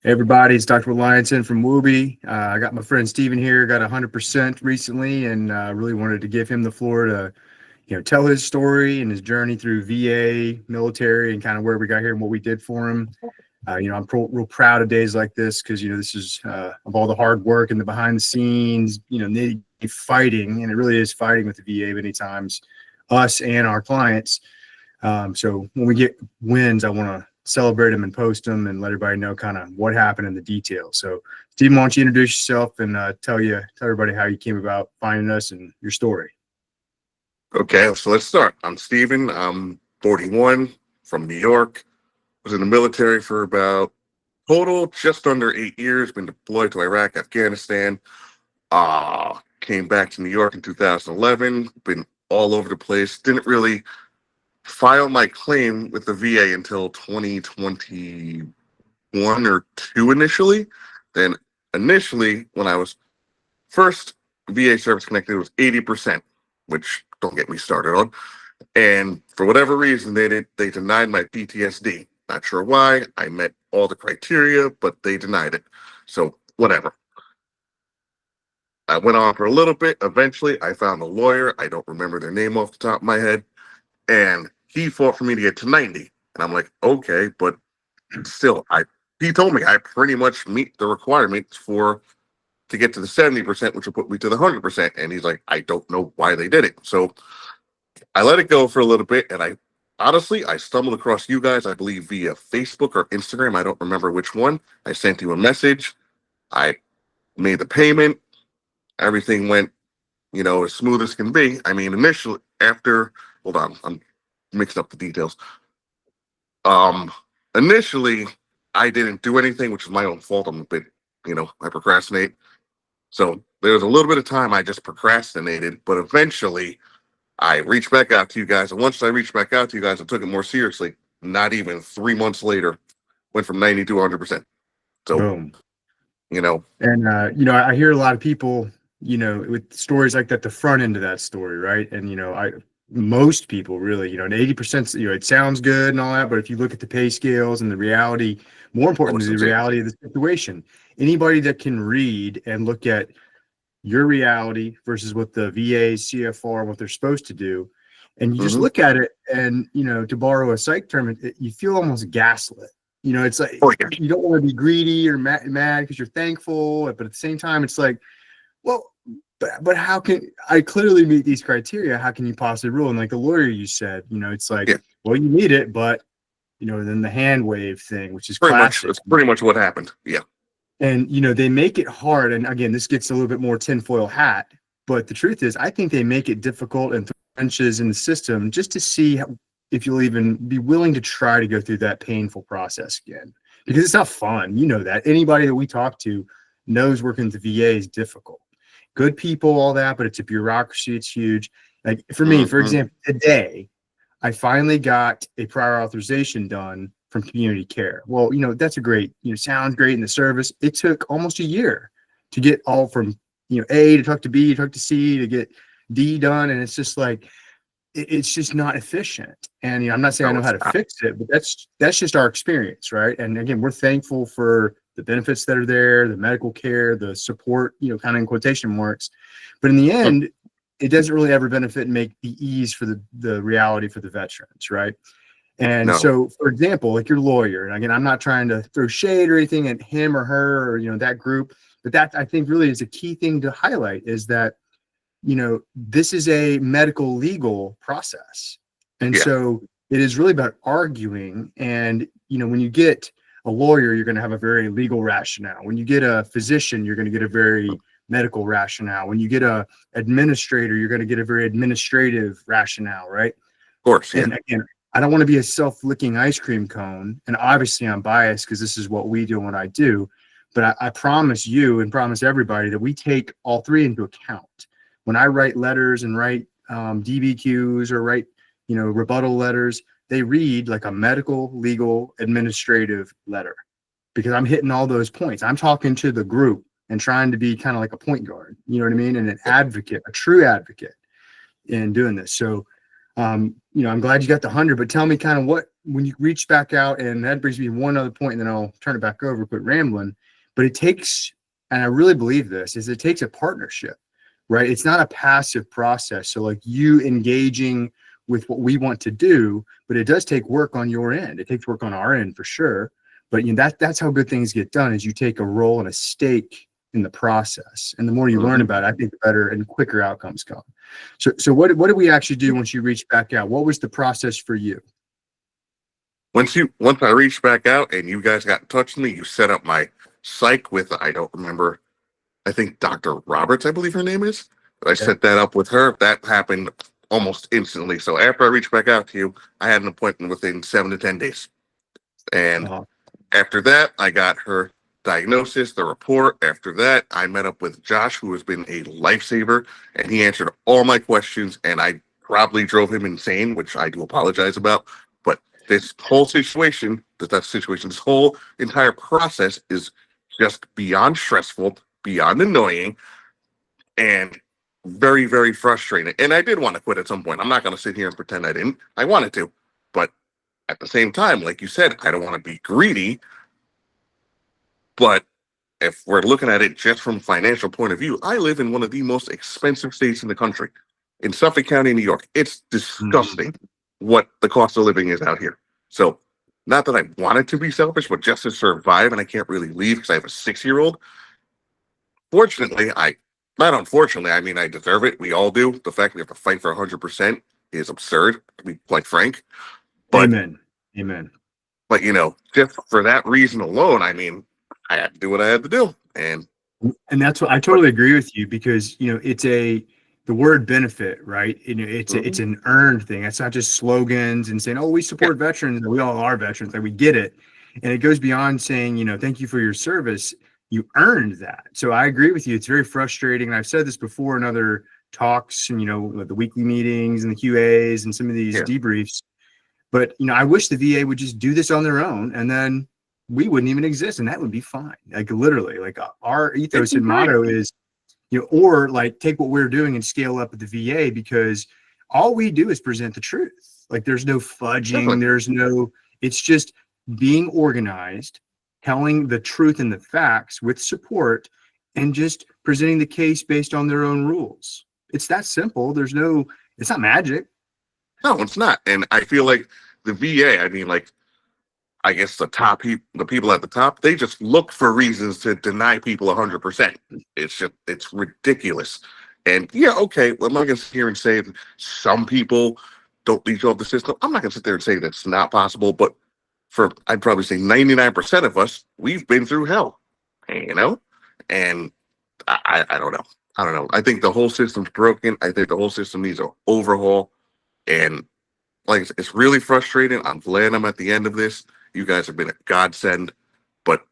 Hey everybody, it's Dr. Wilyonson from Woobie. I got my friend Steven here, got 100% recently, and really wanted to give him the floor to, tell his story and his journey through VA, military, and kind of where we got here and what we did for him. I'm real proud of days like this because, this is of all the hard work and the behind the scenes, nitty fighting, and it really is fighting with the VA many times, us and our clients. So when we get wins, I want to celebrate them and post them and let everybody know kind of what happened in the details. So Steve, why don't you introduce yourself and tell everybody how you came about finding us and your story. Okay, so let's start. I'm Steven. I'm 41, from New York. Was in the military for about total just under 8 years. Been deployed to Iraq, Afghanistan. Came back to New York in 2011. Been all over the place. Didn't really file my claim with the VA until 2021 or 2 initially. Then initially, when I was first VA service connected, it was 80%, which don't get me started on. And for whatever reason, they denied my PTSD. Not sure why. I met all the criteria, but they denied it. So whatever. I went on for a little bit. Eventually, I found a lawyer. I don't remember their name off the top of my head. And he fought for me to get to 90. And I'm like, okay, but still, he told me I pretty much meet the requirements to get to the 70%, which will put me to the 100%. And he's like, I don't know why they did it. So I let it go for a little bit. And I stumbled across you guys, I believe via Facebook or Instagram. I don't remember which one. I sent you a message. I made the payment. Everything went, as smooth as can be. I mean, initially, hold on, I'm mixing up the details. Initially, I didn't do anything, which is my own fault. I'm a bit, I procrastinate. So there was a little bit of time I just procrastinated, but eventually I reached back out to you guys. And once I reached back out to you guys, I took it more seriously. Not even 3 months later, went from 90 to 100%. So, boom. And, I hear a lot of people, with stories like that, the front end of that story, right? And, most people really, and 80%, it sounds good and all that, but if you look at the pay scales and the reality, more importantly, the reality of the situation, anybody that can read and look at your reality versus what the VA, CFR, what they're supposed to do, and you just look at it and, to borrow a psych term, you feel almost gaslit. It's like, you don't want to be greedy or mad because you're thankful, but at the same time, it's like, well, but how can I clearly meet these criteria? How can you possibly rule? And like the lawyer you said, it's like, well, you need it, but then the hand wave thing, which is classic. It's pretty much what happened. Yeah. And they make it hard. And again, this gets a little bit more tinfoil hat, but the truth is, I think they make it difficult and wrenches in the system just to see if you'll even be willing to try to go through that painful process again, because it's not fun. That anybody that we talk to knows working with the VA is difficult. Good people, all that, but it's a bureaucracy. It's huge. Like for me, for example, today, I finally got a prior authorization done from community care. Well, that's a great, sounds great in the service. It took almost a year to get all from, A to talk to B, to talk to C, to get D done. And it's just like, it's just not efficient. And I'm not saying I know how to fix it, but that's just our experience, right? And again, we're thankful for the benefits that are there, the medical care, the support, kind of in quotation marks. But in the end, it doesn't really ever benefit and make the ease for the reality for the veterans, right? And so, for example, like your lawyer, and again, I'm not trying to throw shade or anything at him or her or, that group, but that I think really is a key thing to highlight is that, this is a medical legal process. And so it is really about arguing. And, when you get a lawyer, you're going to have a very legal rationale. When you get a physician, you're going to get a very medical rationale. When you get a administrator, you're going to get a very administrative rationale, right? Of course. Yeah. And again, I don't want to be a self-licking ice cream cone. And obviously I'm biased because this is what we do and what I do. But I promise you and promise everybody that we take all three into account. When I write letters and write DBQs or write, rebuttal letters, they read like a medical, legal, administrative letter because I'm hitting all those points. I'm talking to the group and trying to be kind of like a point guard, you know what I mean? And an advocate, a true advocate in doing this. So, I'm glad you got the 100, but tell me kind of when you reach back out, and that brings me to one other point, and then I'll turn it back over, quit rambling. But it takes, and I really believe this, is it takes a partnership, right? It's not a passive process. So like you engaging with what we want to do, but it does take work on your end. It takes work on our end for sure. But you know, that's how good things get done, is you take a role and a stake in the process. And the more you learn about it, I think the better and quicker outcomes come. So what did we actually do once you reached back out? What was the process for you? Once I reached back out and you guys got in touch with me, you set up my psych with, I don't remember, I think Dr. Roberts, I believe her name is. I set that up with her. That happened almost instantly. So after I reached back out to you, I had an appointment within 7 to 10 days. And after that, I got her diagnosis, the report. After that, I met up with Josh, who has been a lifesaver, and he answered all my questions, and I probably drove him insane, which I do apologize about. But this whole situation, this whole entire process is just beyond stressful, beyond annoying, and very, very frustrating. And I did want to quit at some point. I'm not going to sit here and pretend I didn't. I wanted to. But at the same time, like you said, I don't want to be greedy. But if we're looking at it just from a financial point of view, I live in one of the most expensive states in the country, in Suffolk County, New York. It's disgusting what the cost of living is out here. So not that I wanted to be selfish, but just to survive, and I can't really leave because I have a 6-year-old. Fortunately, not unfortunately, I mean, I deserve it. We all do. The fact we have to fight for 100% is absurd, to be quite frank. But, Amen. But, you know, just for that reason alone, I mean, I had to do what I had to do. And that's what I totally agree with you, because, you know, it's the word benefit, right? You know, it's an earned thing. It's not just slogans and saying, oh, we support veterans. We all are veterans. Like, we get it. And it goes beyond saying, you know, thank you for your service. You earned that. So I agree with you. It's very frustrating. And I've said this before in other talks and, you know, the weekly meetings and the QAs and some of these debriefs. But, you know, I wish the VA would just do this on their own, and then we wouldn't even exist, and that would be fine. Like, literally, like, our ethos and motto is, you know, or like take what we're doing and scale up at the VA, because all we do is present the truth. Like, there's no fudging. It's just being organized, telling the truth and the facts with support, and just presenting the case based on their own rules. It's that simple. It's not magic. No, it's not. And I feel like the VA, I mean, like, I guess the people at the top, they just look for reasons to deny people 100%. It's ridiculous. And yeah, okay, well, I'm not going to sit here and say some people don't leech off the system. I'm not going to sit there and say that's not possible, but I'd probably say 99% of us, we've been through hell, you know? And I don't know. I don't know. I think the whole system's broken. I think the whole system needs an overhaul. And like, it's really frustrating. I'm glad I'm at the end of this. You guys have been a godsend, but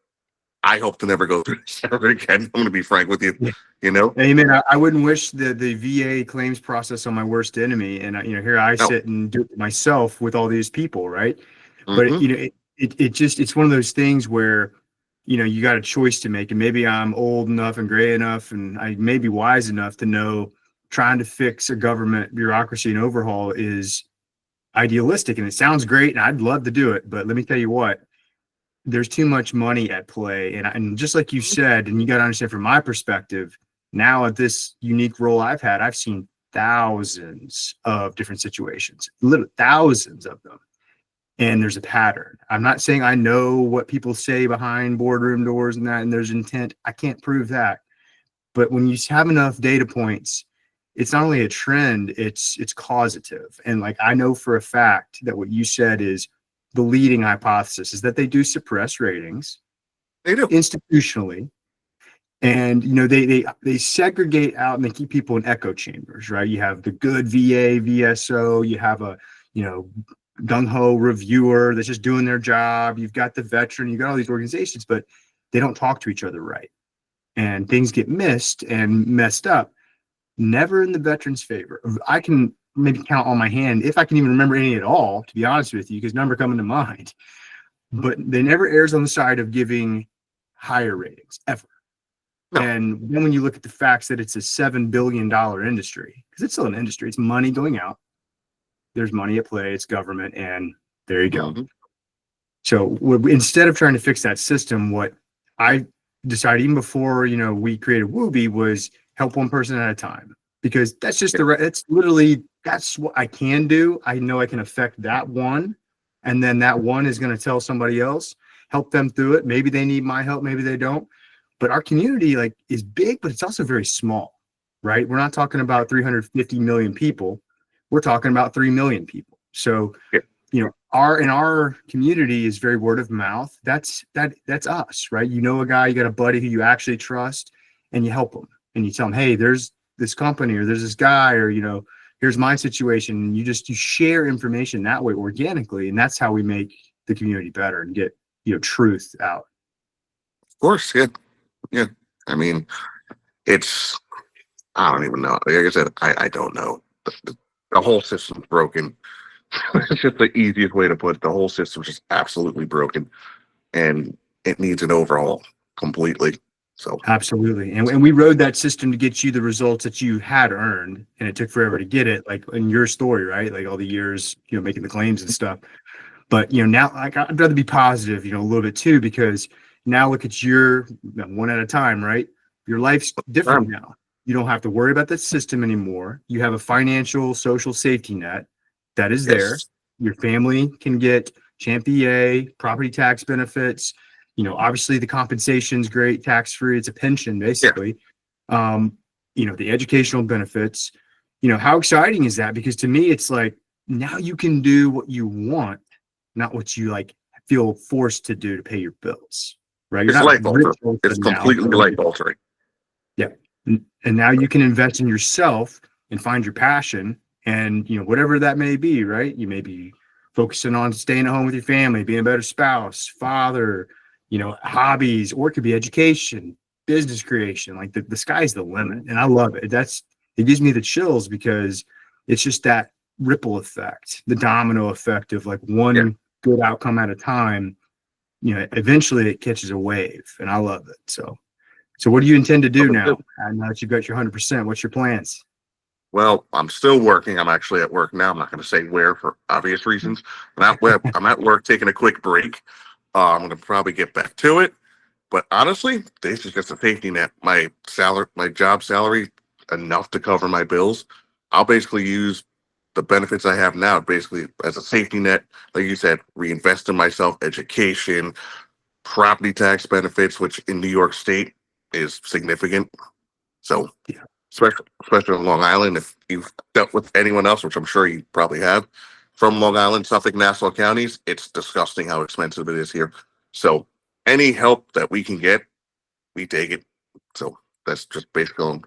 I hope to never go through this ever again. I'm going to be frank with you. You know, amen. I wouldn't wish the VA claims process on my worst enemy. And you know, here I sit and do it myself with all these people, right? But you know, it's one of those things where, you know, you got a choice to make, and maybe I'm old enough and gray enough, and I may be wise enough to know trying to fix a government bureaucracy and overhaul is idealistic, and it sounds great, and I'd love to do it. But let me tell you what, there's too much money at play. And just like you said, and you got to understand from my perspective, now at this unique role I've seen thousands of different situations, literally thousands of them. And there's a pattern. I'm not saying I know what people say behind boardroom doors and that, and there's intent. I can't prove that. But when you have enough data points, it's not only a trend, it's causative. And like, I know for a fact that what you said is the leading hypothesis is that they do suppress ratings. They do institutionally. And, you know, they segregate out and they keep people in echo chambers, right? You have the good VA, VSO, you have a, you know, gung-ho reviewer that's just doing their job. You've got the veteran, you got all these organizations, but they don't talk to each other right. And things get missed and messed up. Never in the veteran's favor. I can maybe count on my hand, if I can even remember any at all, to be honest with you, because none are coming to mind. But they never errs on the side of giving higher ratings, ever. No. And then when you look at the facts that it's a $7 billion industry, because it's still an industry, it's money going out. There's money at play, it's government, and there you go. So instead of trying to fix that system, what I decided even before, we created Woobie was help one person at a time, because that's just it's literally, that's what I can do. I know I can affect that one. And then that one is going to tell somebody else, help them through it. Maybe they need my help. Maybe they don't. But our community is big, but it's also very small, right? We're not talking about 350 million people. We're talking about 3 million people. So, our community is very word of mouth. That's us, right? A guy, you got a buddy who you actually trust, and you help them, and you tell them, hey, there's this company, or there's this guy, or here's my situation. And you share information that way organically, and that's how we make the community better and get truth out. Of course, yeah. I mean, I don't even know. Like I said, I don't know. The whole system's broken. It's just the easiest way to put it. The whole system's just absolutely broken, and it needs an overhaul completely. So absolutely, and we rode that system to get you the results that you had earned, and it took forever to get it. Like in your story, right? Like all the years, making the claims and stuff. But now, like, I'd rather be positive, a little bit too, because now look at your one at a time, right? Your life's different now. You don't have to worry about the system anymore. You have a financial, social safety net that is there. Your family can get Champ EA, property tax benefits. Obviously the compensation's great, tax-free. It's a pension, basically. The educational benefits. How exciting is that? Because to me, it's like, now you can do what you want, not what you feel forced to do to pay your bills, right? It's life altering. It's completely life altering. Yeah. And now you can invest in yourself and find your passion, and whatever that may be, right? You may be focusing on staying at home with your family, being a better spouse, father, hobbies, or it could be education, business creation. Like the sky's the limit, and I love it. It gives me the chills, because it's just that ripple effect, the domino effect of one good outcome at a time. Eventually it catches a wave, and I love it. So what do you intend to do now? Now that you've got your 100%, what's your plans? Well, I'm still working. I'm actually at work now. I'm not going to say where for obvious reasons. I'm at work taking a quick break. I'm going to probably get back to it. But honestly, this is just a safety net. My job salary, enough to cover my bills. I'll basically use the benefits I have now basically as a safety net. Like you said, reinvest in myself, education, property tax benefits, which in New York State is significant. So, especially on Long Island, if you've dealt with anyone else, which I'm sure you probably have, from Long Island, Suffolk, Nassau counties, it's disgusting how expensive it is here. So any help that we can get, we take it. So that's basically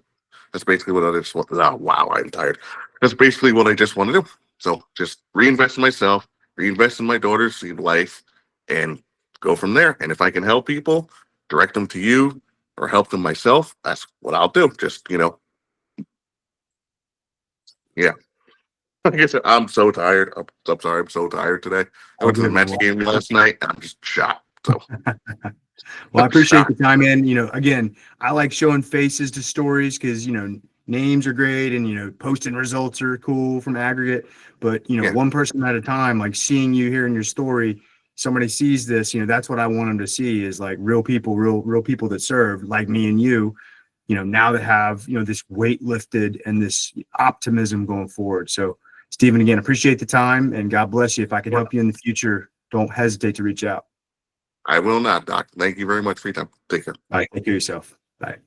what I just want. Oh, wow, I'm tired. That's basically what I just want to do. So just reinvest in myself, reinvest in my daughter's life, and go from there. And if I can help people, direct them to you or help them myself, that's what I'll do. Just, yeah. Like I said, I'm so tired. I'm sorry, I'm so tired today. I went to the Mets game last night, and I'm just shot. So, well, I appreciate the time, man. Again, I like showing faces to stories, because names are great, and posting results are cool from aggregate. But one person at a time, like seeing you, hearing your story, somebody sees this. That's what I want them to see, is like real people, real people that serve, like me and you. Now that have this weight lifted and this optimism going forward. So, Stephen, again, appreciate the time, and God bless you. If I can help you in the future, don't hesitate to reach out. I will not, Doc. Thank you very much for your time. Take care. All right. Take care of yourself. Bye.